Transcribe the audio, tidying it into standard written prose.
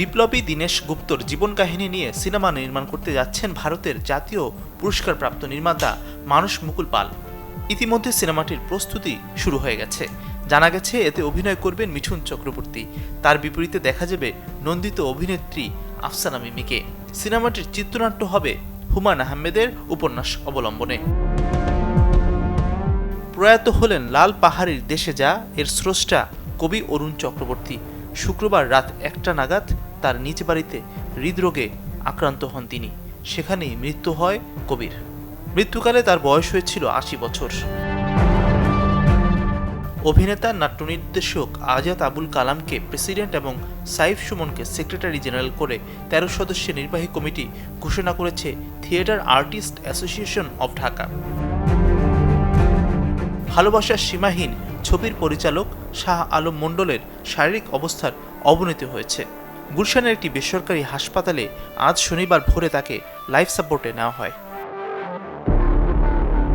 বিপ্লবী দীনেশ গুপ্তর জীবন কাহিনী নিয়ে সিনেমা নির্মাণ করতে যাচ্ছেন ভারতের জাতীয় পুরস্কারপ্রাপ্ত নির্মাতা মানস মুকুল পাল। ইতিমধ্যে সিনেমাটির প্রস্তুতি শুরু হয়ে গেছে। জানা গেছে এতে অভিনয় করবেন মিঠুন চক্রবর্তী। তার বিপরীতে দেখা যাবে নন্দিত অভিনেত্রী আফসানা মিমিকে। সিনেমাটির চিত্রনাট্য হবে হুমায়ূন আহমেদের উপন্যাস অবলম্বনে। প্রয়াত হলেন লাল পাহাড়ির দেশে যা এর স্রষ্টা কবি অরুণ চক্রবর্তী। শুক্রবার রাত 1টা নাগাদ তার নিজ বাড়িতে হৃদরোগে আক্রান্ত হন তিনি। সেখানেই মৃত্যু হয় কবির। মৃত্যুকালে তার বয়স হয়েছিল 80 বছর। অভিনেতা নাট্য নির্দেশক আজাদ আবুল কালামকে প্রেসিডেন্ট এবং সাইফ সুমনকে সেক্রেটারি জেনারেল করে 13 সদস্যের নির্বাহী কমিটি ঘোষণা করেছে theatre artist association of Dhaka. ভালোবাসার সীমাহীন ছবির পরিচালক শাহ আলম মণ্ডলের শারীরিক অবস্থার অবনতি হয়েছে। গুলশানের একটি বেসরকারি হাসপাতালে আজ শনিবার ভোরে তাকে লাইফ সাপোর্টে নেওয়া হয়।